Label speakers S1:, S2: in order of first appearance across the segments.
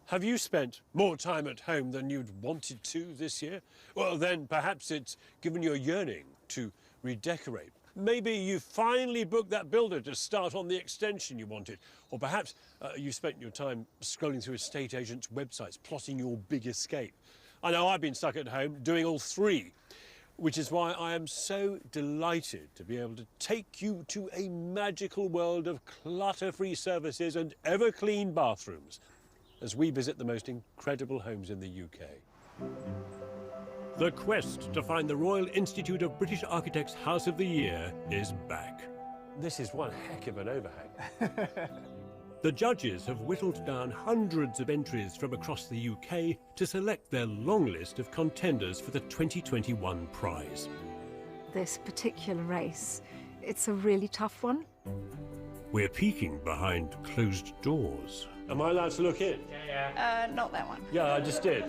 S1: Have you spent more time at home than you'd wanted to this year? Well, then perhaps it's given you a yearning to redecorate. Maybe you finally booked that builder to start on the extension you wanted. Or perhaps you spent your time scrolling through estate agents' websites, plotting your big escape. I know I've been stuck at home doing all three, which is why I am so delighted to be able to take you to a magical world of clutter-free services and ever-clean bathrooms as we visit the most incredible homes in the UK. The quest to find the Royal Institute of British Architects House of the Year is back. This is one heck of an overhang. The judges have whittled down hundreds of entries from across the UK to select their long list of contenders for the 2021 prize.
S2: This particular race, it's a really tough one.
S1: We're peeking behind closed doors. Am I allowed to look in?
S3: Not that one.
S1: Yeah, I just did.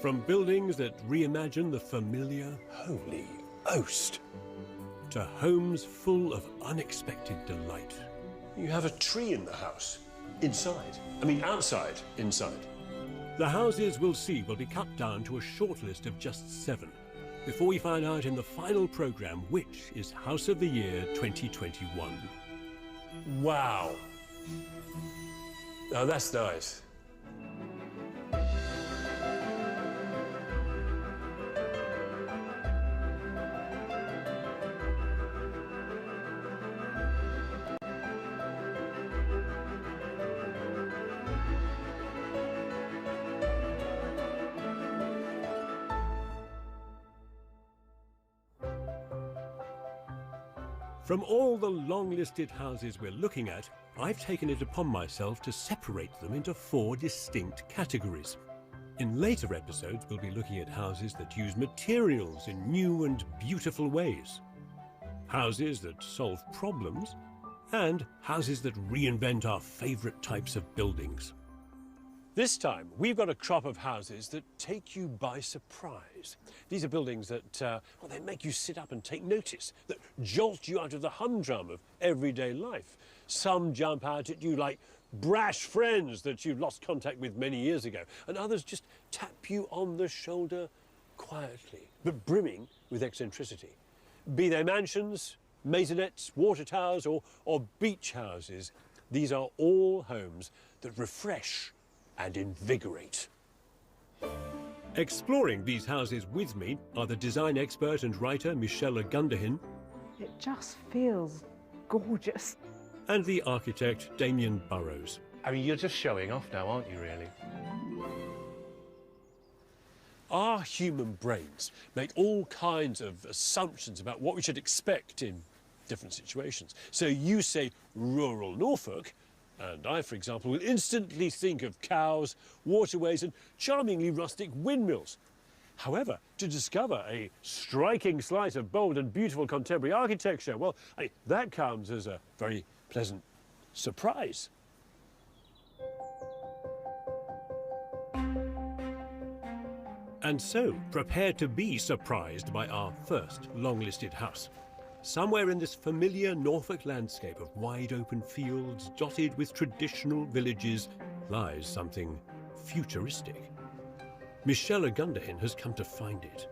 S1: From buildings that reimagine the familiar, holy oast, to homes full of unexpected delight. You have a tree in the house. Inside. I mean, outside, inside. The houses we'll see will be cut down to a short list of just 7, before we find out in the final programme which is House of the Year 2021. Wow. Now that's nice. From all the long-listed houses we're looking at, I've taken it upon myself to separate them into 4 distinct categories. In later episodes, we'll be looking at houses that use materials in new and beautiful ways, houses that solve problems, and houses that reinvent our favourite types of buildings. This time, we've got a crop of houses that take you by surprise. These are buildings that, well, they make you sit up and take notice, that jolt you out of the humdrum of everyday life. Some jump out at you like brash friends that you've lost contact with many years ago, and others just tap you on the shoulder quietly, but brimming with eccentricity. Be they mansions, maisonettes, water towers, or beach houses, these are all homes that refresh and invigorate. Exploring these houses with me are the design expert and writer Michelle Gunderhin.
S4: It just feels gorgeous.
S1: And the architect Damien Burrows.
S5: I mean, you're just showing off now, aren't you, really?
S1: Our human brains make all kinds of assumptions about what we should expect in different situations. So you say rural Norfolk, and I, for example, will instantly think of cows, waterways, and charmingly rustic windmills. However, to discover a striking slice of bold and beautiful contemporary architecture, well, that comes as a very pleasant surprise. And so, prepare to be surprised by our first long-listed house. Somewhere in this familiar Norfolk landscape of wide-open fields dotted with traditional villages lies something futuristic. Michelle Gunderhin has come to find it.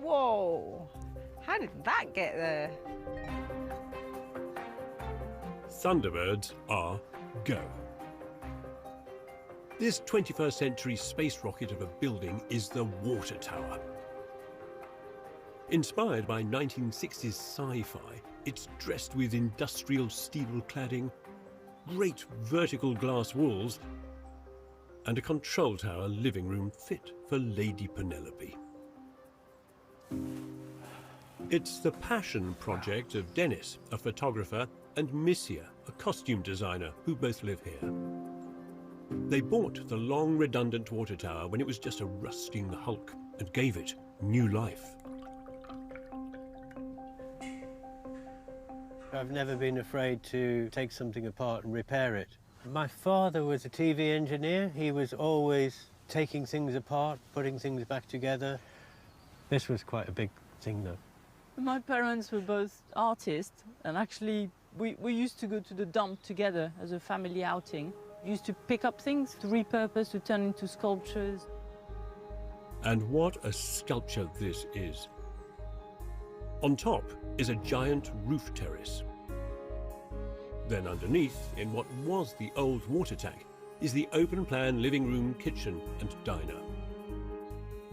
S3: Whoa! How did that get there?
S1: Thunderbirds are go. This 21st century space rocket of a building is the water tower. Inspired by 1960s sci-fi, it's dressed with industrial steel cladding, great vertical glass walls, and a control tower living room fit for Lady Penelope. It's the passion project of Dennis, a photographer, and Missia, a costume designer, who both live here. They bought the long, redundant water tower when it was just a rusting hulk and gave it new life.
S6: I've never been afraid to take something apart and repair it. My father was a TV engineer. He was always taking things apart, putting things back together. This was quite a big thing, though.
S7: My parents were both artists, and actually we used to go to the dump together as a family outing. Used to pick up things, to repurpose, to turn into sculptures.
S1: And what a sculpture this is. On top is a giant roof terrace. Then underneath, in what was the old water tank, is the open-plan living room, kitchen and diner.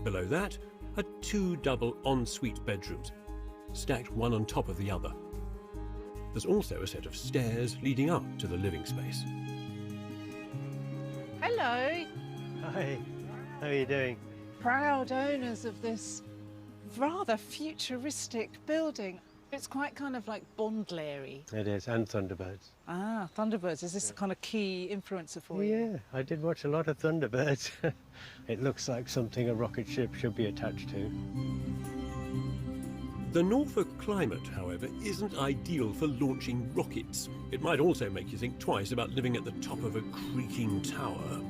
S1: Below that are 2 double ensuite bedrooms, stacked one on top of the other. There's also a set of stairs leading up to the living space.
S3: Hello.
S6: Hi, how are you doing?
S3: Proud owners of this rather futuristic building. It's quite kind of like Bond-Larry.
S6: It is, and Thunderbirds.
S3: Ah, Thunderbirds. Is this a kind of key influencer for you?
S6: Yeah, I did watch a lot of Thunderbirds. It looks like something a rocket ship should be attached to.
S1: The Norfolk climate, however, isn't ideal for launching rockets. It might also make you think twice about living at the top of a creaking tower.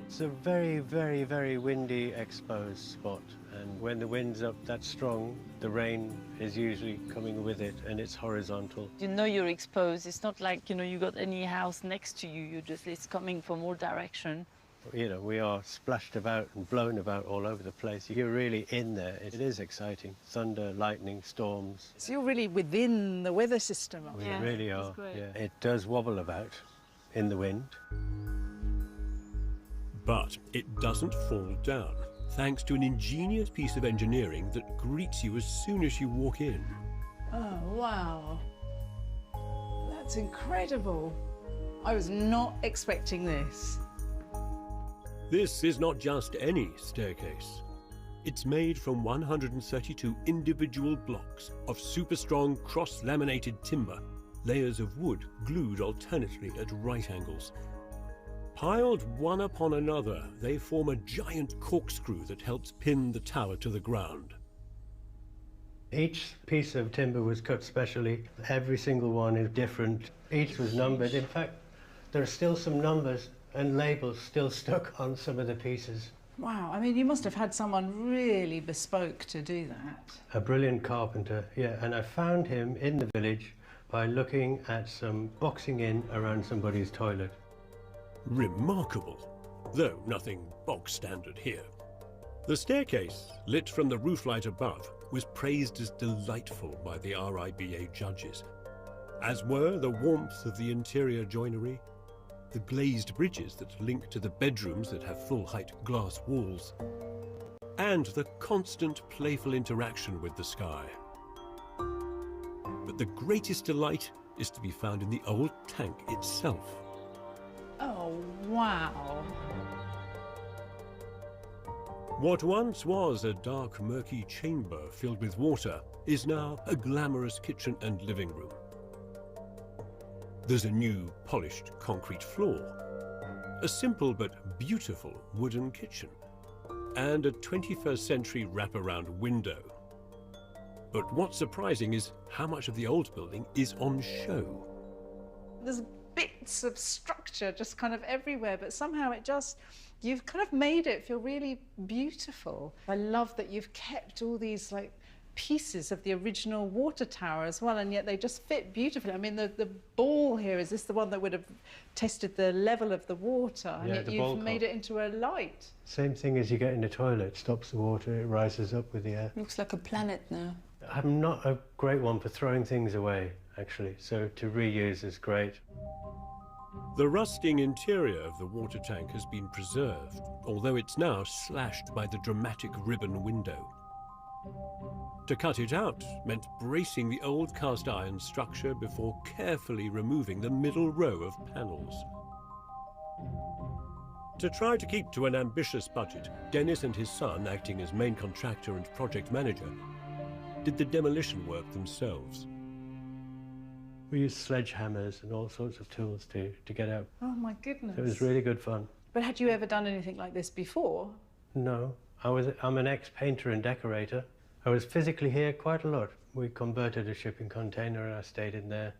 S6: It's a very, very, very windy, exposed spot. And when the wind's up that strong, the rain is usually coming with it, and it's horizontal.
S7: You know you're exposed. It's not like, you know, you got any house next to you. It's coming from all direction.
S6: You know, we are splashed about and blown about all over the place. You're really in there. It is exciting. Thunder, lightning, storms.
S3: So you're really within the weather system.
S6: We
S7: Yeah,
S6: really
S7: that's
S6: are.
S7: great.
S6: Yeah. It does wobble about in the wind.
S1: But it doesn't fall down, thanks to an ingenious piece of engineering that greets you as soon as you walk in.
S3: Oh, wow. That's incredible. I was not expecting this.
S1: This is not just any staircase. It's made from 132 individual blocks of super strong cross-laminated timber, layers of wood glued alternately at right angles. Piled one upon another, they form a giant corkscrew that helps pin the tower to the ground.
S6: Each piece of timber was cut specially. Every single one is different. Each was numbered. In fact, there are still some numbers and labels still stuck on some of the pieces.
S3: Wow, I mean, you must have had someone really bespoke to do that.
S6: A brilliant carpenter, yeah, and I found him in the village by looking at some boxing in around somebody's toilet.
S1: Remarkable, though nothing bog standard here. The staircase, lit from the roof light above, was praised as delightful by the RIBA judges, as were the warmth of the interior joinery, the glazed bridges that link to the bedrooms that have full-height glass walls, and the constant playful interaction with the sky. But the greatest delight is to be found in the old tank itself.
S3: Oh, wow.
S1: What once was a dark, murky chamber filled with water is now a glamorous kitchen and living room. There's a new polished concrete floor, a simple but beautiful wooden kitchen, and a 21st century wraparound window. But what's surprising is how much of the old building is on show.
S3: There's bits of structure just kind of everywhere, but somehow you've kind of made it feel really beautiful. I love that you've kept all these like pieces of the original water tower as well, and yet they just fit beautifully. I mean, the ball here, is this the one that would have tested the level of the water? And
S6: Yeah,
S3: yet
S6: the
S3: you've
S6: ball
S3: made it into a light.
S6: Same thing as you get in the toilet, stops the water, it rises up with the air.
S7: Looks like a planet now.
S6: I'm not a great one for throwing things away, actually, so to reuse is great.
S1: The rusting interior of the water tank has been preserved, although it's now slashed by the dramatic ribbon window. To cut it out meant bracing the old cast iron structure before carefully removing the middle row of panels. To try to keep to an ambitious budget, Dennis and his son, acting as main contractor and project manager, did the demolition work themselves.
S6: We used sledgehammers and all sorts of tools to get out.
S3: Oh my goodness.
S6: It was really good fun.
S3: But had you ever done anything like this before?
S6: No, I'm an ex-painter and decorator. I was physically here quite a lot. We converted a shipping container and I stayed in there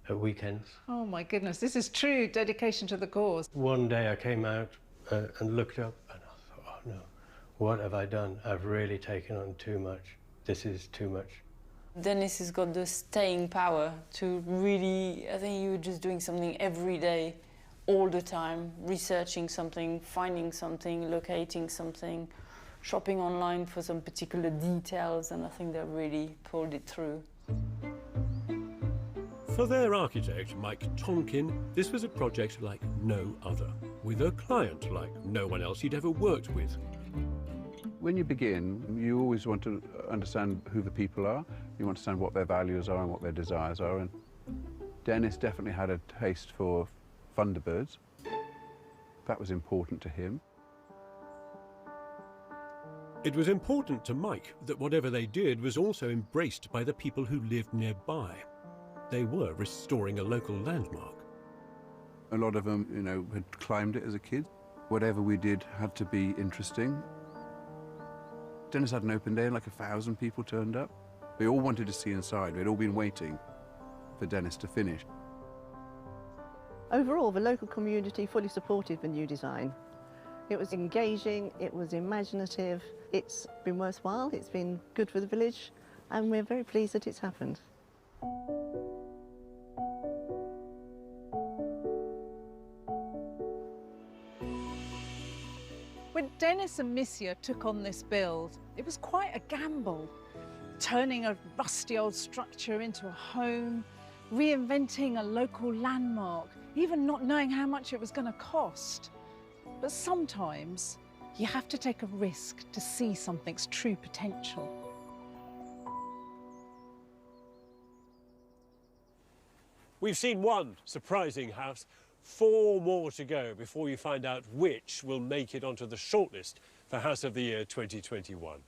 S6: at weekends.
S3: Oh my goodness, this is true dedication to the cause.
S6: One day I came out and looked up and I thought, oh no, what have I done? I've really taken on too much. This is too much.
S7: Dennis has got the staying power to really, I think you're just doing something every day, all the time, researching something, finding something, locating something, shopping online for some particular details, and I think they really pulled it through.
S1: For their architect, Mike Tonkin, this was a project like no other, with a client like no one else he'd ever worked with.
S8: When you begin, you always want to understand who the people are. You want to understand what their values are and what their desires are. And Dennis definitely had a taste for Thunderbirds. That was important to him.
S1: It was important to Mike that whatever they did was also embraced by the people who lived nearby. They were restoring a local landmark.
S8: A lot of them, had climbed it as a kid. Whatever we did had to be interesting. Dennis had an open day and like 1,000 people turned up. They all wanted to see inside. They'd all been waiting for Dennis to finish.
S9: Overall, the local community fully supported the new design. It was engaging, it was imaginative, it's been worthwhile, it's been good for the village, and we're very pleased that it's happened.
S3: When Dennis and Missia took on this build, it was quite a gamble. Turning a rusty old structure into a home, reinventing a local landmark, even not knowing how much it was going to cost. But sometimes you have to take a risk to see something's true potential.
S1: We've seen one surprising house, 4 more to go before you find out which will make it onto the shortlist for House of the Year 2021.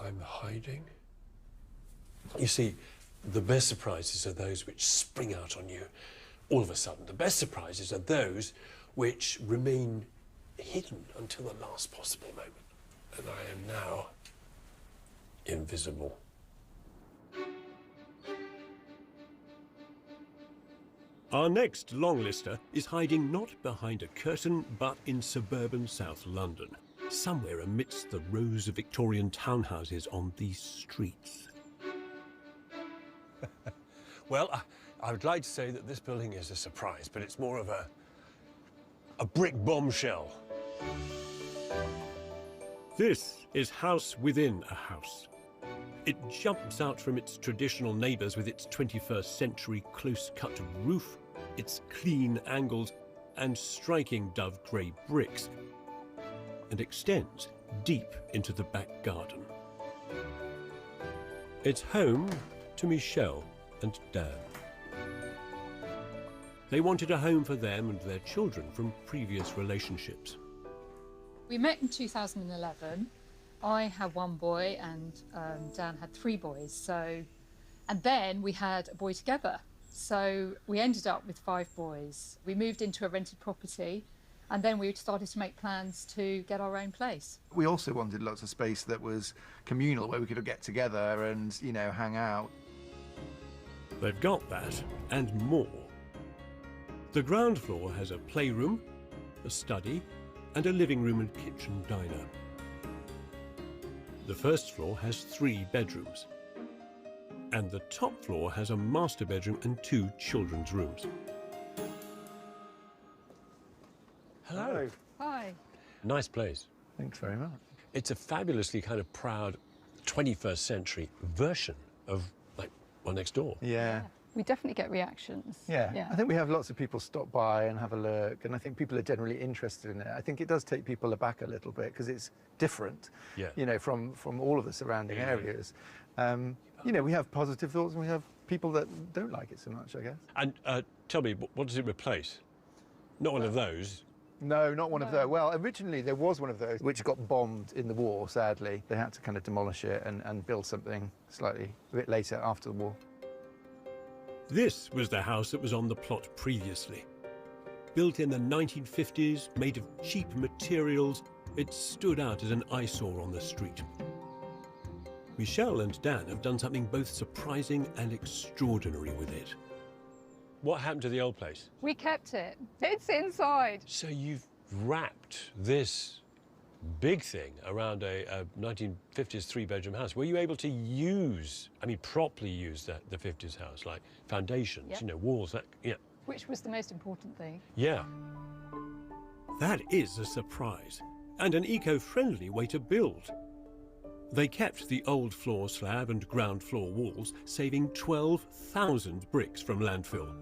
S1: I'm hiding. You see, the best surprises are those which spring out on you all of a sudden. The best surprises are those which remain hidden until the last possible moment. And I am now invisible. Our next long-lister is hiding not behind a curtain, but in suburban South London, somewhere amidst the rows of Victorian townhouses on these streets. Well, I would like to say that this building is a surprise, but it's more of a brick bombshell. This is House Within a House. It jumps out from its traditional neighbours with its 21st century close-cut roof, its clean angles and striking dove grey bricks, and extends deep into the back garden. It's home to Michelle and Dan. They wanted a home for them and their children from previous relationships.
S10: We met in 2011. I had 1 boy and Dan had 3 boys. And then we had a boy together. So we ended up with 5 boys. We moved into a rented property and then we started to make plans to get our own place.
S11: We also wanted lots of space that was communal, where we could get together and, hang out.
S1: They've got that and more. The ground floor has a playroom, a study, and a living room and kitchen diner. The first floor has 3 bedrooms. And the top floor has a master bedroom and 2 children's rooms. Hello.
S10: Hi.
S1: Nice place.
S11: Thanks very much.
S1: It's a fabulously kind of proud 21st century version of, like, one next door.
S11: Yeah.
S10: We definitely get reactions.
S11: Yeah. I think we have lots of people stop by and have a look, and I think people are generally interested in it. I think it does take people aback a little bit because it's different, from all of the surrounding areas. We have positive thoughts and we have people that don't like it so much, I guess.
S1: And tell me, what does it replace? Not one of those.
S11: No, not one of those. Well, originally there was one of those which got bombed in the war, sadly. They had to kind of demolish it and build something slightly a bit later after the war.
S1: This was the house that was on the plot previously. Built in the 1950s, made of cheap materials, it stood out as an eyesore on the street. Michelle and Dan have done something both surprising and extraordinary with it. What happened to the old place?
S10: We kept it. It's inside.
S1: So you've wrapped this big thing around a 1950s three-bedroom house. Were you able to use, I mean, properly use the 50s house, like foundations,
S10: Yep.
S1: you know, walls, that, yeah.
S10: Which was the most important thing.
S1: Yeah. That is a surprise, and an eco-friendly way to build. They kept the old floor slab and ground floor walls, saving 12,000 bricks from landfill.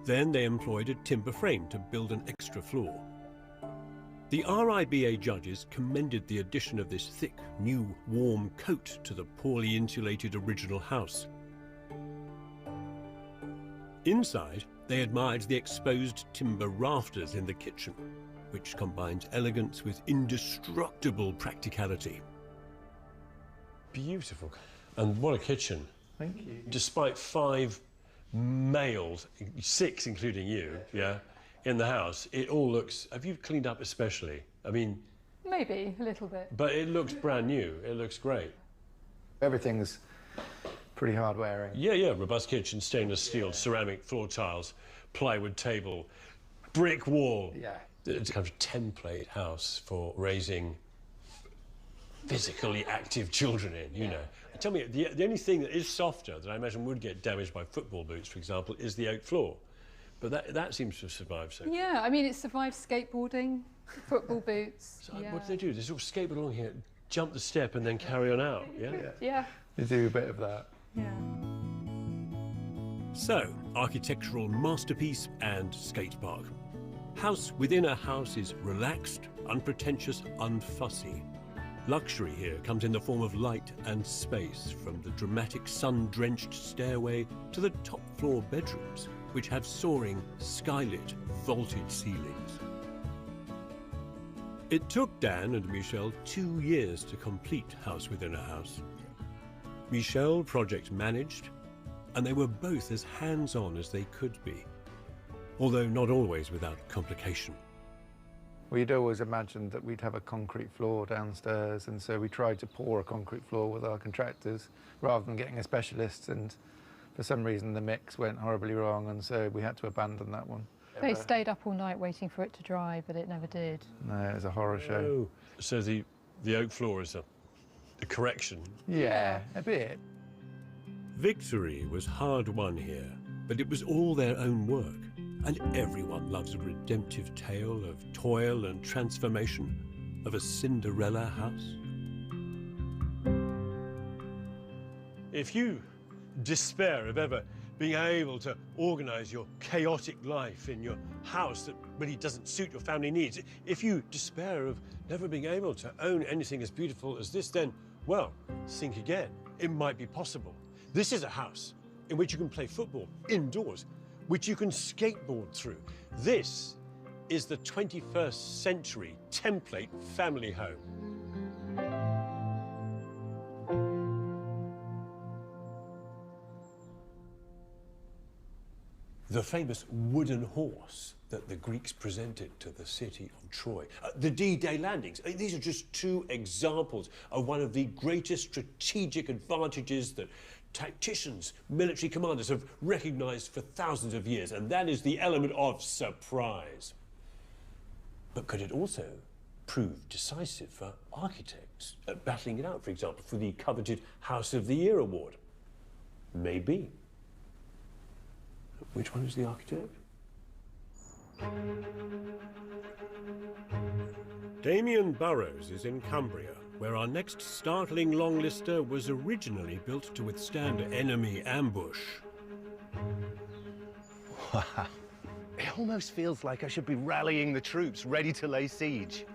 S1: Then they employed a timber frame to build an extra floor. The RIBA judges commended the addition of this thick, new, warm coat to the poorly insulated original house. Inside, they admired the exposed timber rafters in the kitchen, which combines elegance with indestructible practicality. Beautiful. And what a kitchen.
S11: Thank you.
S1: Despite 5 males, 6 including you, yeah, in the house, it all looks, have you cleaned up especially? I mean...
S10: Maybe, a little bit.
S1: But it looks brand new, it looks great.
S11: Everything's pretty hard wearing.
S1: Yeah, yeah, robust kitchen, stainless steel, ceramic floor tiles, plywood table, brick wall.
S11: Yeah.
S1: It's kind of a template house for raising physically active children in, you know. Tell me, the only thing that is softer that I imagine would get damaged by football boots, for example, is the oak floor. But that seems to have survived so far.
S10: Yeah, I mean, it survived skateboarding, football boots.
S1: So
S10: yeah.
S1: what do they do? They sort of skateboard along here, jump the step and then carry on out, yeah?
S10: Yeah.
S11: They do a bit of that.
S10: Yeah.
S1: So, architectural masterpiece and skate park. House within a house is relaxed, unpretentious, unfussy. Luxury here comes in the form of light and space, from the dramatic sun-drenched stairway to the top-floor bedrooms, which have soaring, skylit, vaulted ceilings. It took Dan and Michel 2 years to complete House Within a House. Michel project managed, and they were both as hands-on as they could be, although not always without complication.
S11: We'd always imagined that we'd have a concrete floor downstairs, and so we tried to pour a concrete floor with our contractors rather than getting a specialist, and for some reason the mix went horribly wrong, and so we had to abandon that one.
S10: They stayed up all night waiting for it to dry, but it never did.
S11: No, it was a horror show.
S1: Oh. So the oak floor is a correction?
S11: Yeah, a bit.
S1: Victory was hard won here, but it was all their own work. And everyone loves a redemptive tale of toil and transformation, of a Cinderella house. If you despair of ever being able to organize your chaotic life in your house that really doesn't suit your family needs, if you despair of never being able to own anything as beautiful as this, then, well, think again. It might be possible. This is a house in which you can play football indoors, which you can skateboard through. This is the 21st century template family home. The famous wooden horse that the Greeks presented to the city of Troy. The D-Day landings. These are just 2 examples of one of the greatest strategic advantages that tacticians, military commanders have recognized for thousands of years, and that is the element of surprise. But could it also prove decisive for architects, battling it out, for example, for the coveted House of the Year award? Maybe. Which one is the architect? Damien Burrows is in Cumbria, where our next startling long lister was originally built to withstand enemy ambush.
S5: Wow. It almost feels like I should be rallying the troops, ready to lay siege.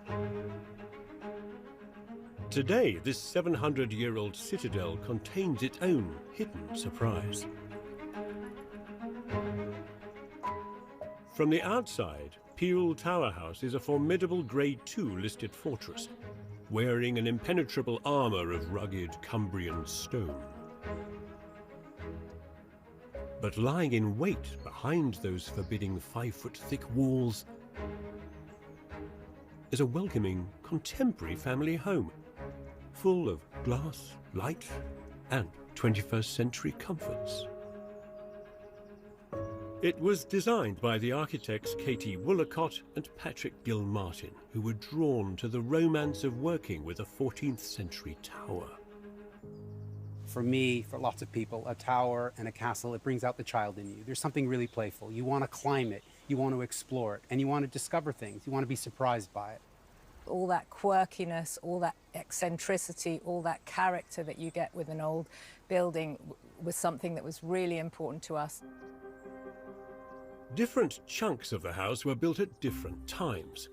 S1: Today, this 700-year-old citadel contains its own hidden surprise. From the outside, Peel Tower House is a formidable Grade II listed fortress, wearing an impenetrable armour of rugged Cumbrian stone. But lying in wait behind those forbidding 5-foot-thick walls is a welcoming, contemporary family home, full of glass, light, and 21st century comforts. It was designed by the architects Katie Woolacott and Patrick Gill-Martin, who were drawn to the romance of working with a 14th century tower.
S12: For me, for lots of people, a tower and a castle, it brings out the child in you. There's something really playful. You want to climb it, you want to explore it, and you want to discover things. You want to be surprised by it.
S13: All that quirkiness, all that eccentricity, all that character that you get with an old building was something that was really important to us.
S1: Different chunks of the house were built at different times.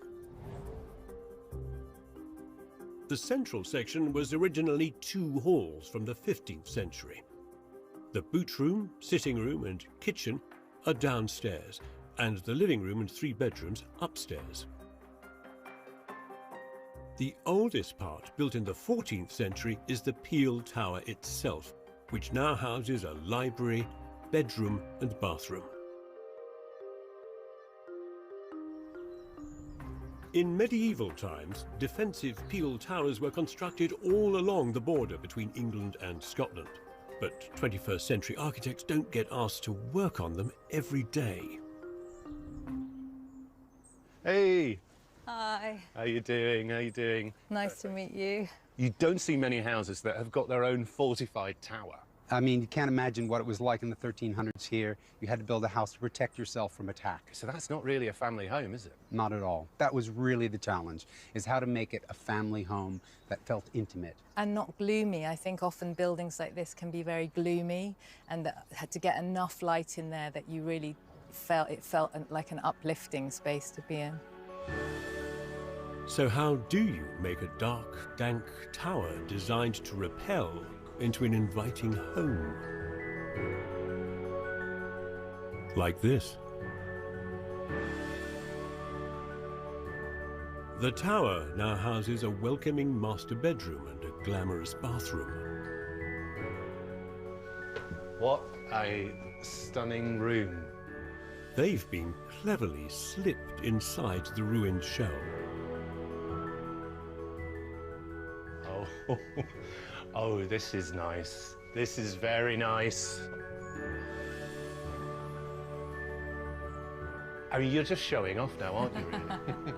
S1: The central section was originally 2 halls from the 15th century. The boot room, sitting room and kitchen are downstairs, and the living room and 3 bedrooms upstairs. The oldest part, built in the 14th century, is the Peel Tower itself, which now houses a library, bedroom and bathroom. In medieval times, defensive Peel Towers were constructed all along the border between England and Scotland. But 21st century architects don't get asked to work on them every day.
S5: Hey!
S13: Hi.
S5: How you doing? How you doing?
S13: Nice to meet you.
S5: You don't see many houses that have got their own fortified tower.
S12: I mean, you can't imagine what it was like in the 1300s here. You had to build a house to protect yourself from attack.
S5: So that's not really a family home, is it?
S12: Not at all. That was really the challenge, is how to make it a family home that felt intimate.
S13: And not gloomy. I think often buildings like this can be very gloomy, and that had to get enough light in there that you really felt like an uplifting space to be in.
S1: So how do you make a dark, dank tower designed to repel into an inviting home? Like this. The tower now houses a welcoming master bedroom and a glamorous bathroom.
S5: What a stunning room.
S1: They've been cleverly slipped inside the ruined shell.
S5: Oh, oh, this is nice. This is very nice. I mean, you're just showing off now, aren't you, really?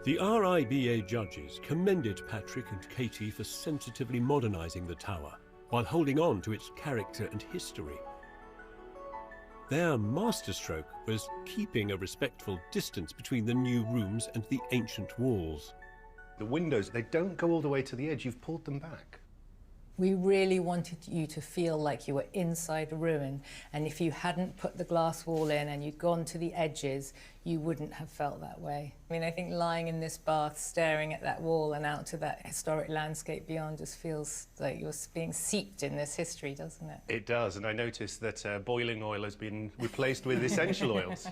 S1: The RIBA judges commended Patrick and Katie for sensitively modernising the tower, while holding on to its character and history. Their masterstroke was keeping a respectful distance between the new rooms and the ancient walls.
S5: The windows, they don't go all the way to the edge. You've pulled them back.
S13: We really wanted you to feel like you were inside a ruin, and if you hadn't put the glass wall in and you'd gone to the edges, you wouldn't have felt that way. I mean, I think lying in this bath, staring at that wall and out to that historic landscape beyond just feels like you're being seeped in this history, doesn't it?
S5: It does, and I noticed that boiling oil has been replaced with essential oils.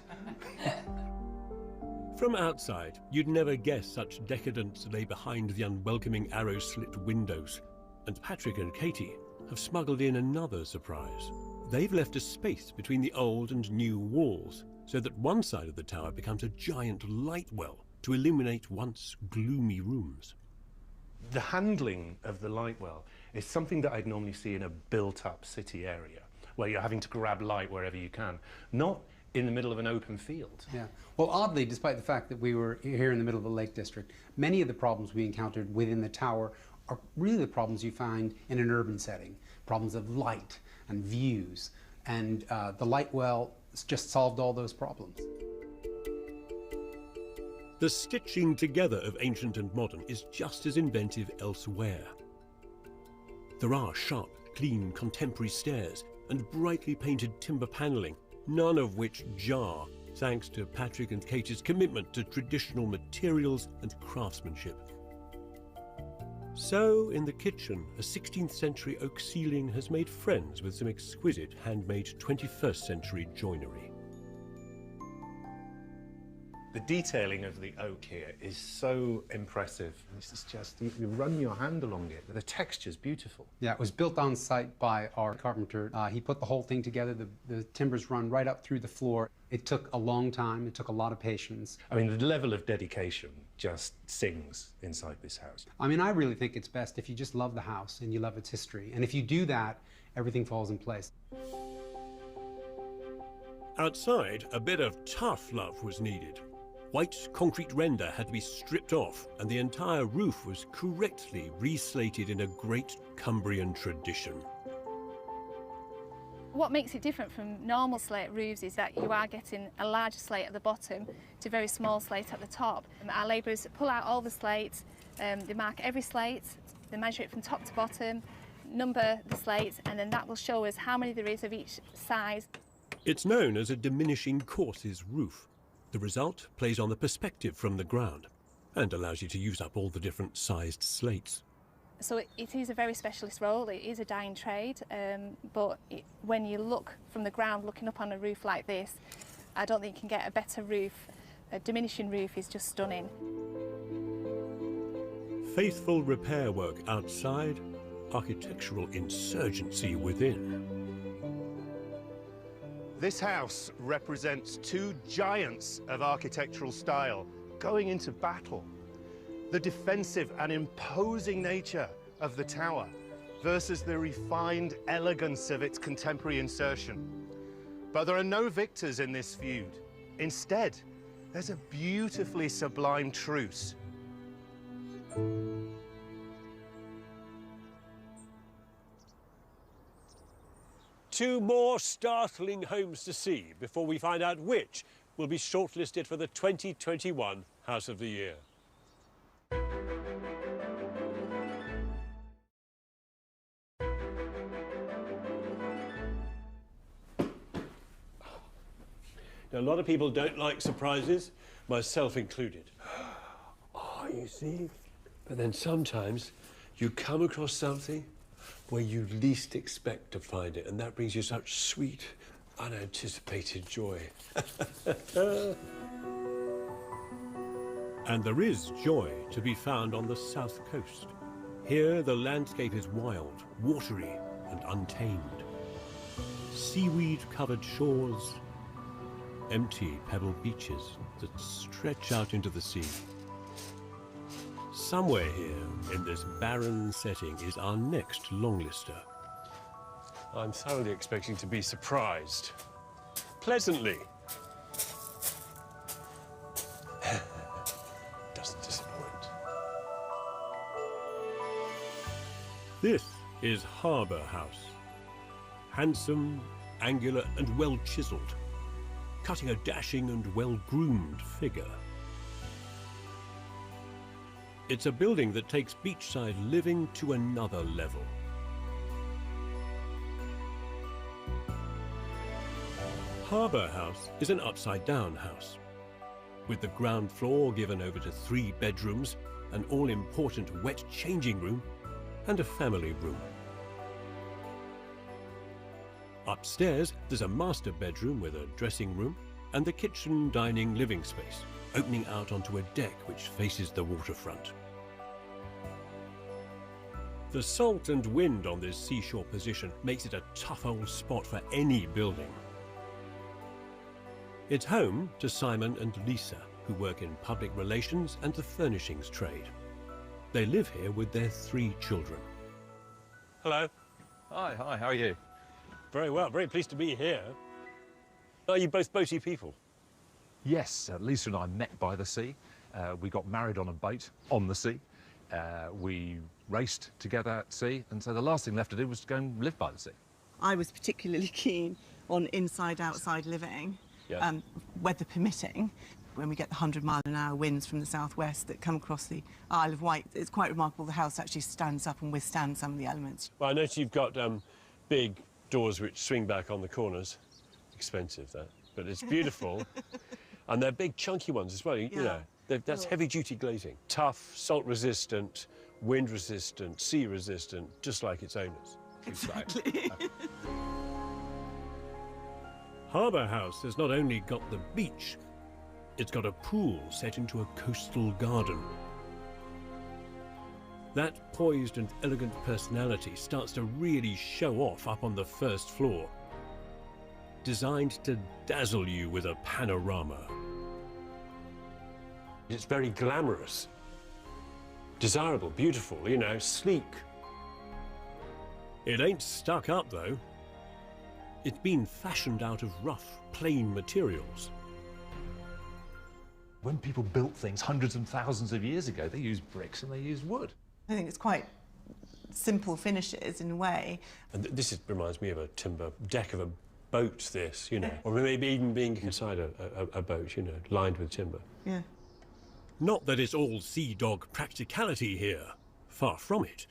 S1: From outside, you'd never guess such decadence lay behind the unwelcoming arrow-slit windows. And Patrick and Katie have smuggled in another surprise. They've left a space between the old and new walls, so that one side of the tower becomes a giant light well to illuminate once gloomy rooms.
S5: The handling of the light well is something that I'd normally see in a built-up city area, where you're having to grab light wherever you can, not in the middle of an open field.
S12: Yeah. Well, oddly, despite the fact that we were here in the middle of the Lake District, many of the problems we encountered within the tower are really the problems you find in an urban setting. Problems of light and views. And the light well just solved all those problems.
S1: The stitching together of ancient and modern is just as inventive elsewhere. There are sharp, clean, contemporary stairs and brightly painted timber panelling, none of which jar, thanks to Patrick and Katie's commitment to traditional materials and craftsmanship. So, in the kitchen, a 16th century oak ceiling has made friends with some exquisite handmade 21st century joinery.
S5: The detailing of the oak here is so impressive. This is just, you run your hand along it. The texture's beautiful.
S12: Yeah, it was built on site by our carpenter. He put the whole thing together. The timbers run right up through the floor. It took a long time, it took a lot of patience.
S5: I mean, the level of dedication just sings inside this house.
S12: I mean, I really think it's best if you just love the house and you love its history. And if you do that, everything falls in place.
S1: Outside, a bit of tough love was needed. White concrete render had to be stripped off, and the entire roof was correctly reslated in a great Cumbrian tradition.
S14: What makes it different from normal slate roofs is that you are getting a larger slate at the bottom to a very small slate at the top. Our labourers pull out all the slates, they mark every slate, they measure it from top to bottom, number the slates, and then that will show us how many there is of each size.
S1: It's known as a diminishing courses roof. The result plays on the perspective from the ground and allows you to use up all the different sized slates.
S14: So it is a very specialist role, it is a dying trade, but when you look from the ground, looking up on a roof like this, I don't think you can get a better roof. A diminishing roof is just stunning.
S1: Faithful repair work outside, architectural insurgency within.
S5: This house represents two giants of architectural style going into battle. The defensive and imposing nature of the tower versus the refined elegance of its contemporary insertion. But there are no victors in this feud. Instead, there's a beautifully sublime truce.
S1: Two more startling homes to see before we find out which will be shortlisted for the 2021 House of the Year. Now, a lot of people don't like surprises, myself included. Oh, you see? But then sometimes you come across something where you least expect to find it, and that brings you such sweet, unanticipated joy. And there is joy to be found on the south coast. Here, the landscape is wild, watery, and untamed. Seaweed-covered shores, empty pebble beaches that stretch out into the sea. Somewhere here in this barren setting is our next longlister. I'm thoroughly expecting to be surprised. Pleasantly. Doesn't disappoint. This is Harbour House. Handsome, angular and well-chiselled, cutting a dashing and well-groomed figure. It's a building that takes beachside living to another level. Harbour House is an upside-down house, with the ground floor given over to 3 bedrooms, an all-important wet changing room, and a family room. Upstairs, there's a master bedroom with a dressing room and the kitchen dining living space, opening out onto a deck which faces the waterfront. The salt and wind on this seashore position makes it a tough old spot for any building. It's home to Simon and Lisa, who work in public relations and the furnishings trade. They live here with their 3 children. Hello.
S15: Hi, how are you?
S1: Very well, very pleased to be here. Are you both boaty people?
S15: Yes, Lisa and I met by the sea. We got married on a boat on the sea. We raced together at sea, and so the last thing left to do was to go and live by the sea.
S16: I was particularly keen on inside-outside living, weather permitting. When we get the 100-mile-an-hour winds from the southwest that come across the Isle of Wight, it's quite remarkable the house actually stands up and withstands some of the elements.
S1: Well, I notice you've got big doors which swing back on the corners. Expensive, that, but it's beautiful. And they're big, chunky ones as well, you know. That's heavy-duty glazing. Tough, salt-resistant, wind-resistant, sea-resistant, just like its owners.
S16: Exactly.
S1: Harbour House has not only got the beach, it's got a pool set into a coastal garden. That poised and elegant personality starts to really show off up on the first floor. designed to dazzle you with a panorama. It's very glamorous, desirable, beautiful, you know, sleek. It ain't stuck up, though. It's been fashioned out of rough, plain materials.
S15: When people built things hundreds and thousands of years ago, they used bricks and they used wood.
S16: I think it's quite simple finishes in a way.
S1: And this reminds me of a timber deck of a boat, this, you know, or maybe even being inside a boat, you know, lined with timber.
S16: Yeah.
S1: Not that it's all sea dog practicality here, far from it.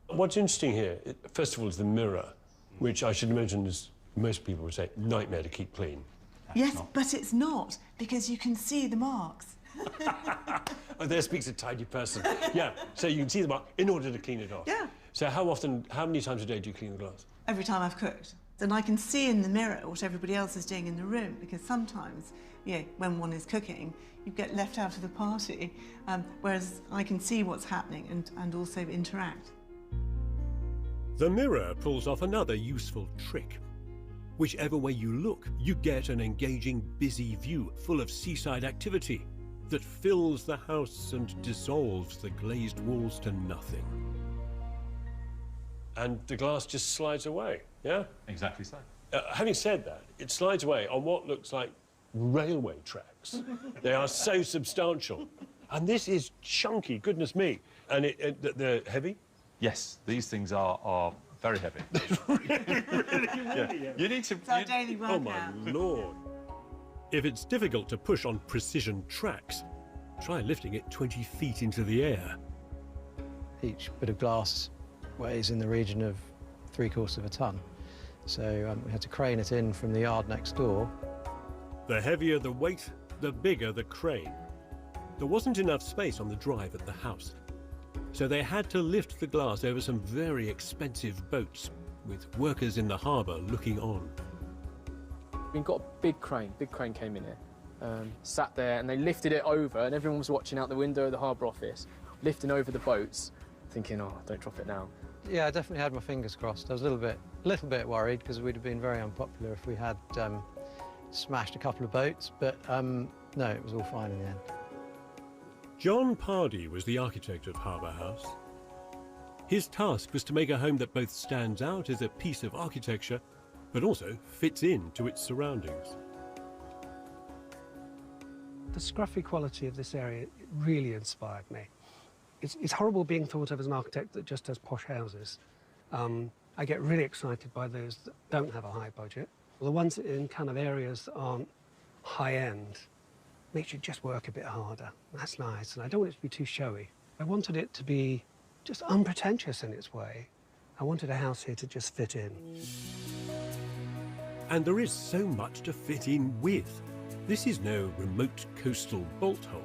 S1: What's interesting here, first of all, is the mirror, which I should imagine is, most people would say, nightmare to keep clean.
S16: Yes, but it's not, because you can see the marks.
S1: Oh, there speaks a tidy person. Yeah, so you can see the mark in order to clean it off.
S16: Yeah.
S1: So how many times a day do you clean the glass?
S16: Every time I've cooked. And I can see in the mirror what everybody else is doing in the room, because sometimes, you know, when one is cooking, you get left out of the party, whereas I can see what's happening and also interact.
S1: The mirror pulls off another useful trick. Whichever way you look, you get an engaging, busy view full of seaside activity that fills the house and dissolves the glazed walls to nothing. And the glass just slides away, yeah?
S15: Exactly so.
S1: Having said that, it slides away on what looks like railway tracks. They are so substantial. And this is chunky, goodness me. And they're heavy?
S15: Yes, these things are very heavy.
S1: Yeah.
S15: You need to...
S16: It's our daily workout.
S1: Oh, my Lord. If it's difficult to push on precision tracks, try lifting it 20 feet into the air.
S17: Each bit of glass weighs in the region of 3/4 of a tonne. So we had to crane it in from the yard next door.
S1: The heavier the weight, the bigger the crane. There wasn't enough space on the drive at the house, so they had to lift the glass over some very expensive boats, with workers in the harbour looking on.
S18: We got a big crane came in here, sat there, and they lifted it over, and everyone was watching out the window of the harbour office, lifting over the boats, thinking, oh, don't drop it now.
S17: Yeah, I definitely had my fingers crossed. I was a little bit worried, because we'd have been very unpopular if we had smashed a couple of boats, but no, it was all fine in the end.
S1: John Pardee was the architect of Harbour House. His task was to make a home that both stands out as a piece of architecture, but also fits into its surroundings.
S19: The scruffy quality of this area really inspired me. It's horrible being thought of as an architect that just does posh houses. I get really excited by those that don't have a high budget. The ones in kind of areas that aren't high-end makes you just work a bit harder. That's nice, and I don't want it to be too showy. I wanted it to be just unpretentious in its way. I wanted a house here to just fit in.
S1: And there is so much to fit in with. This is no remote coastal bolt hole.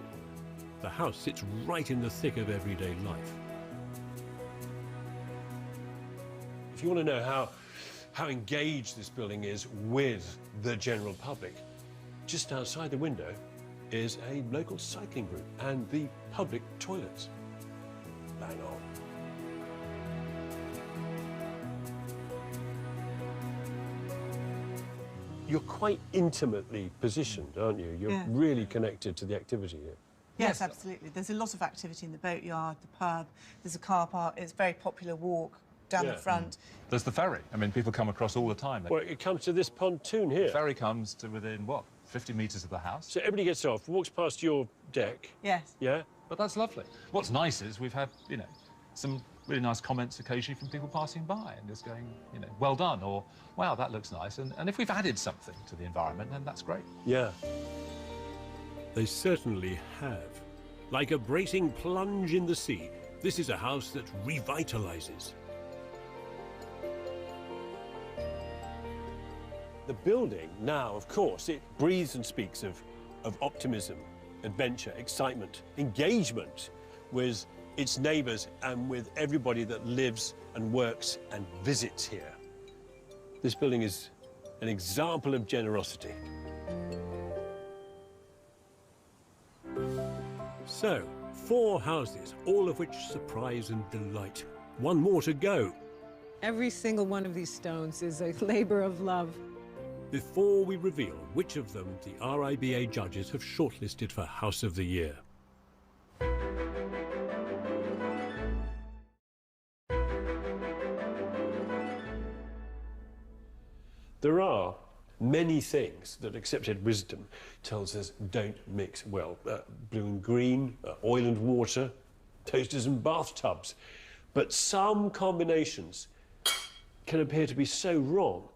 S1: The house sits right in the thick of everyday life. If you want to know how engaged this building is with the general public, just outside the window is a local cycling group and the public toilets. Bang on. You're quite intimately positioned, aren't you? You're really connected to the activity here.
S16: Yes, absolutely. There's a lot of activity in the boatyard, the pub, there's a car park, it's a very popular walk down the front.
S15: There's the ferry. I mean, people come across all the time.
S1: Well, it comes to this pontoon here.
S15: The ferry comes to within, what, 50 metres of the house?
S1: So everybody gets off, walks past your deck.
S16: Yes.
S1: Yeah?
S15: But that's lovely. What's nice is we've had, you know, some really nice comments occasionally from people passing by and just going, you know, well done, or, wow, that looks nice. And if we've added something to the environment, then that's great.
S1: Yeah. They certainly have. Like a bracing plunge in the sea, this is a house that revitalizes. The building now, of course, it breathes and speaks of optimism, adventure, excitement, engagement with its neighbours and with everybody that lives and works and visits here. This building is an example of generosity. So, 4 houses, all of which surprise and delight. One more to go.
S20: Every single one of these stones is a labour of love.
S1: before we reveal which of them the RIBA judges have shortlisted for House of the Year. There are many things that accepted wisdom tells us don't mix well. Blue and green, oil and water, toasters and bathtubs. But some combinations can appear to be so wrong.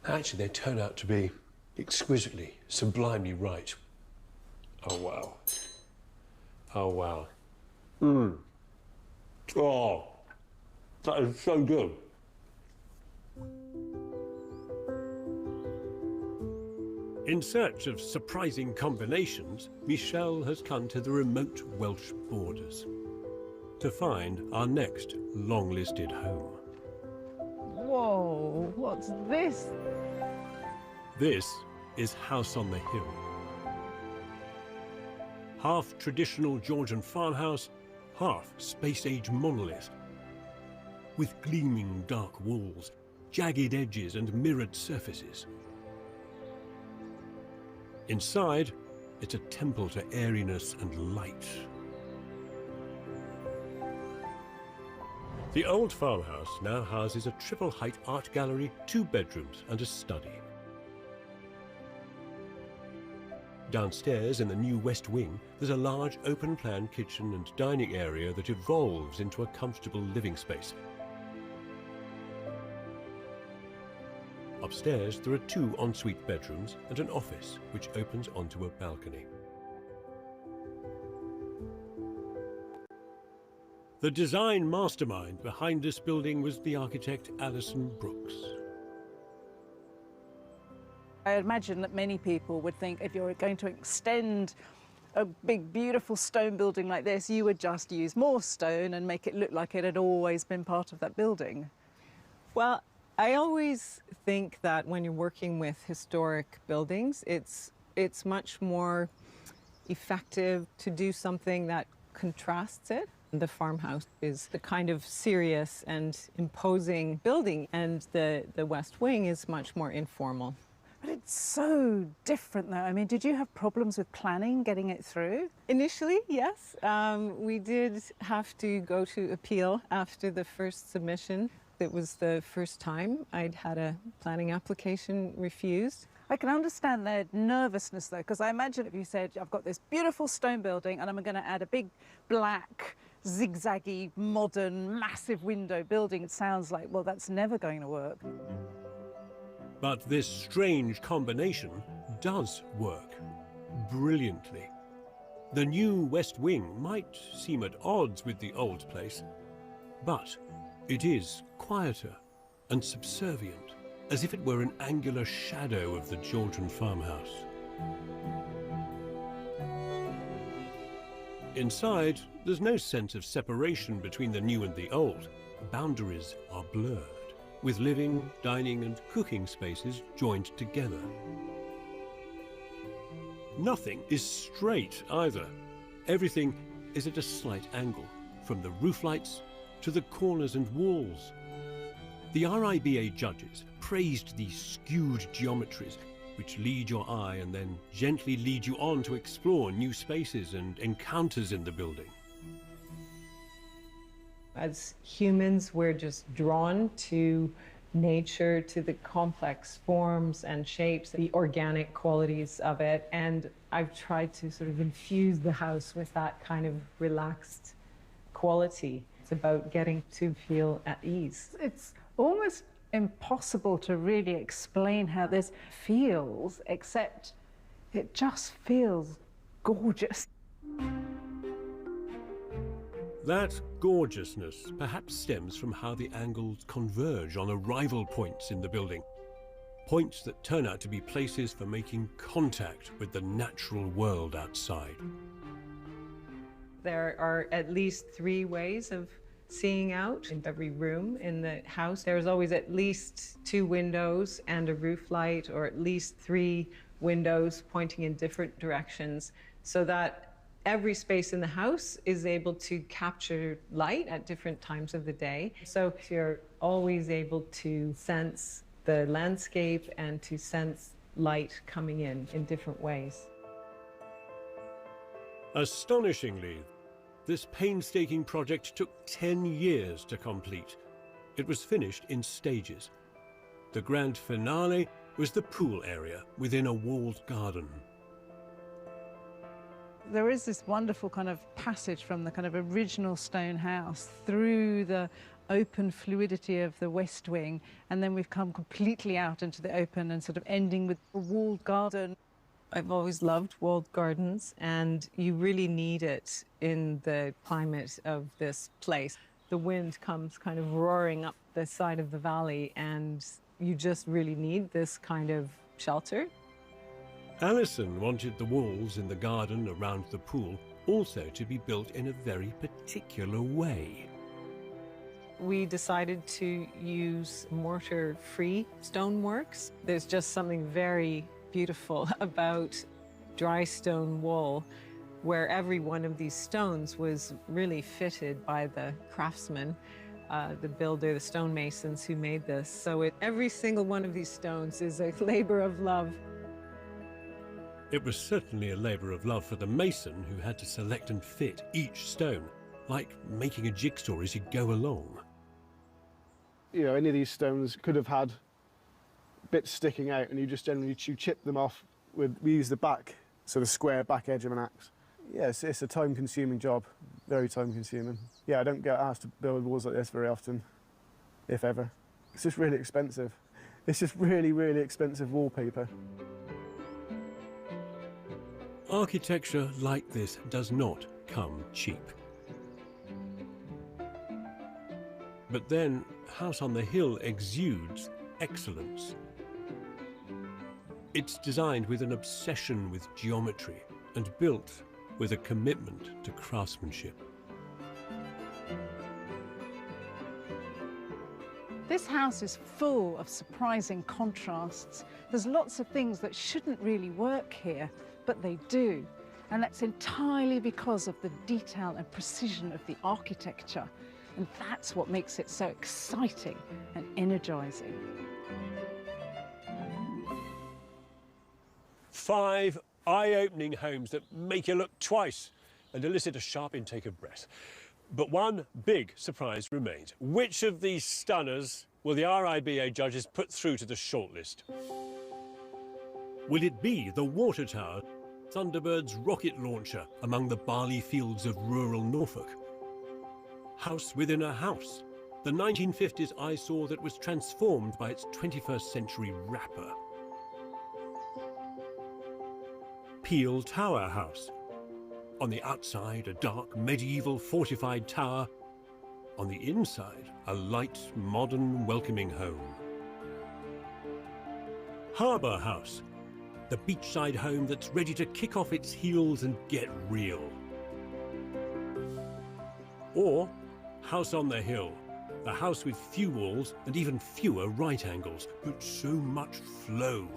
S1: Actually, they turn out to be exquisitely, sublimely right. Oh, wow. Oh, wow. Oh, that is so good. In search of surprising combinations, Michelle has come to the remote Welsh borders to find our next long-listed home.
S4: Whoa, what's this?
S1: This is House on the Hill. Half traditional Georgian farmhouse, half space-age monolith. With gleaming dark walls, jagged edges and mirrored surfaces. Inside, it's a temple to airiness and light. The old farmhouse now houses a triple-height art gallery, 2 bedrooms and a study. Downstairs in the new west wing, there's a large open-plan kitchen and dining area that evolves into a comfortable living space. Upstairs, there are 2 ensuite bedrooms and an office, which opens onto a balcony. The design mastermind behind this building was the architect Alison Brooks.
S3: I imagine that many people would think if you're going to extend a big, beautiful stone building like this, you would just use more stone and make it look like it had always been part of that building.
S16: Well, I always think that when you're working with historic buildings, it's much more effective to do something that contrasts it. The farmhouse is the kind of serious and imposing building, and the West Wing is much more informal.
S3: But it's so different though. I mean, did you have problems with planning, getting it through?
S16: Initially, yes. We did have to go to appeal after the first submission. It was the first time I'd had a planning application refused.
S3: I can understand their nervousness though, because I imagine if you said, I've got this beautiful stone building and I'm going to add a big black, zigzaggy, modern, massive window building, it sounds like, well, that's never going to work.
S1: But this strange combination does work brilliantly. The new West Wing might seem at odds with the old place, but it is quieter and subservient, as if it were an angular shadow of the Georgian farmhouse. Inside, there's no sense of separation between the new and the old. Boundaries are blurred, with living, dining and cooking spaces joined together. Nothing is straight either. Everything is at a slight angle, from the roof lights to the corners and walls. The RIBA judges praised these skewed geometries, which lead your eye and then gently lead you on to explore new spaces and encounters in the building.
S16: As humans, we're just drawn to nature, to the complex forms and shapes, the organic qualities of it. And I've tried to sort of infuse the house with that kind of relaxed quality. It's about getting to feel at ease.
S3: It's almost impossible to really explain how this feels, except it just feels gorgeous.
S1: That gorgeousness perhaps stems from how the angles converge on arrival points in the building. Points that turn out to be places for making contact with the natural world outside.
S16: There are at least 3 ways of seeing out in every room in the house. There's always at least 2 windows and a roof light, or at least 3 windows pointing in different directions, so that every space in the house is able to capture light at different times of the day. So you're always able to sense
S20: the landscape and to sense light coming in different ways.
S1: Astonishingly, this painstaking project took 10 years to complete. It was finished in stages. The grand finale was the pool area within a walled garden.
S3: There is this wonderful kind of passage from the kind of original stone house through the open fluidity of the west wing, and then we've come completely out into the open and sort of ending with a walled garden.
S20: I've always loved walled gardens, and you really need it in the climate of this place. The wind comes kind of roaring up the side of the valley, and you just really need this kind of shelter.
S1: Alison wanted the walls in the garden around the pool also to be built in a very particular way.
S20: We decided to use mortar-free stoneworks. There's just something very beautiful about dry stone wall, where every one of these stones was really fitted by the craftsman, the builder, the stonemasons who made this. So every single one of these stones is a labor of love.
S1: It was certainly a labor of love for the mason who had to select and fit each stone, like making a jigsaw as you go along.
S21: You know, any of these stones could have had bits sticking out, and you just generally chip them off we use the back, so the square back edge of an axe. Yeah, it's a time-consuming job, very time-consuming. Yeah, I don't get asked to build walls like this very often, if ever. It's just really expensive. It's just really, really expensive wallpaper.
S1: Architecture like this does not come cheap. But then, House on the Hill exudes excellence. It's designed with an obsession with geometry and built with a commitment to craftsmanship.
S3: This house is full of surprising contrasts. There's lots of things that shouldn't really work here, but they do. And that's entirely because of the detail and precision of the architecture. And that's what makes it so exciting and energizing.
S1: 5 eye-opening homes that make you look twice and elicit a sharp intake of breath. But one big surprise remains. Which of these stunners will the RIBA judges put through to the shortlist? Will it be the water tower, Thunderbird's rocket launcher among the barley fields of rural Norfolk? House within a house, the 1950s eyesore that was transformed by its 21st century wrapper. Peel Tower House. On the outside, a dark, medieval, fortified tower. On the inside, a light, modern, welcoming home. Harbour House. The beachside home that's ready to kick off its heels and get real. Or House on the Hill. The house with few walls and even fewer right angles, but so much flow.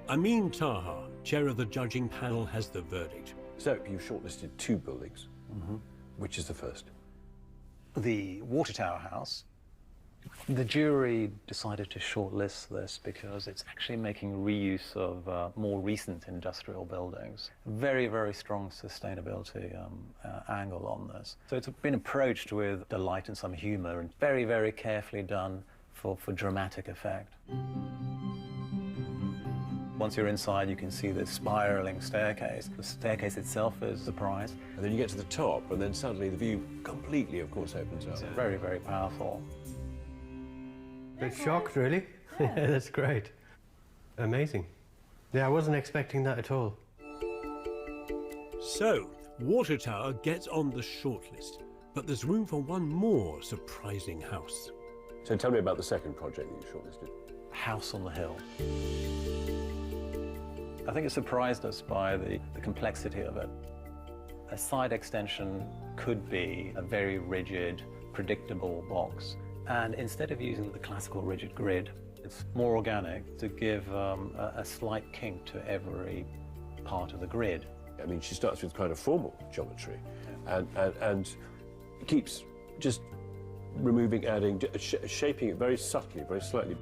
S1: Amin Taha, chair of the judging panel, has the verdict.
S22: So you've shortlisted 2 buildings. Which is the first?
S23: The Water Tower House. The jury decided to shortlist this because it's actually making reuse of more recent industrial buildings. Very, very strong sustainability angle on this. So it's been approached with delight and some humor, and very, very carefully done for dramatic effect. Once you're inside, you can see the spiraling staircase. The staircase itself is a prize.
S22: And then you get to the top, and then suddenly the view completely, of course, opens up.
S23: It's very, very powerful.
S6: Bit shocked, really. Yeah. That's great. Amazing. Yeah, I wasn't expecting that at all.
S1: So, Water Tower gets on the shortlist, but there's room for one more surprising house.
S22: So tell me about the second project that you shortlisted.
S23: House on the Hill. I think it surprised us by the complexity of it. A side extension could be a very rigid, predictable box. And instead of using the classical rigid grid, it's more organic to give a slight kink to every part of the grid.
S22: I mean, she starts with kind of formal geometry and keeps just removing, adding, shaping it very subtly, very slightly.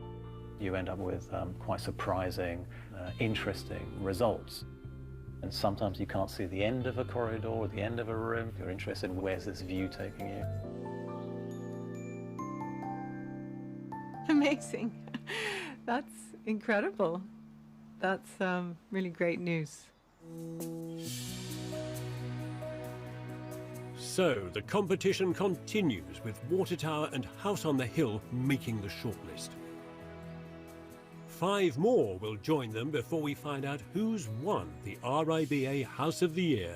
S23: you end up with quite surprising, interesting results. And sometimes you can't see the end of a corridor or the end of a room. You're interested in where's this view taking you.
S20: Amazing. That's incredible. That's really great news.
S1: So the competition continues with Water Tower and House on the Hill making the shortlist. 5 more will join them before we find out who's won the RIBA House of the Year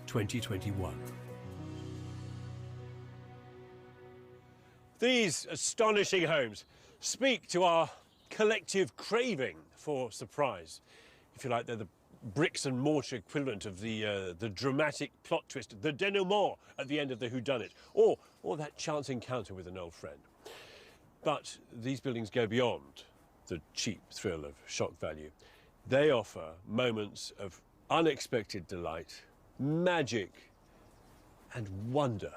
S1: 2021. These astonishing homes speak to our collective craving for surprise. If you like, they're the bricks and mortar equivalent of the dramatic plot twist, the denouement at the end of the whodunit, or that chance encounter with an old friend. But these buildings go beyond the cheap thrill of shock value. They offer moments of unexpected delight, magic, and wonder.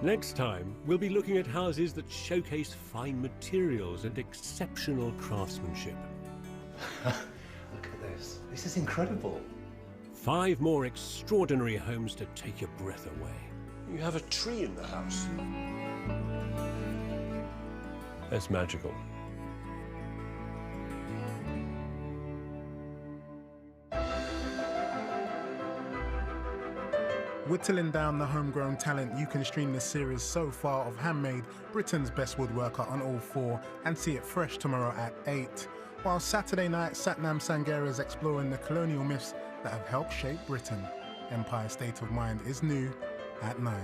S1: Next time, we'll be looking at houses that showcase fine materials and exceptional craftsmanship.
S2: Look at this. This is incredible.
S1: 5 more extraordinary homes to take your breath away. You have a tree in the house. That's magical.
S7: Whittling down the homegrown talent, you can stream this series so far of Handmade, Britain's best woodworker, on All 4 and see it fresh tomorrow at 8. While Saturday night, Satnam Sanghera is exploring the colonial myths that have helped shape Britain. Empire State of Mind is new at 9.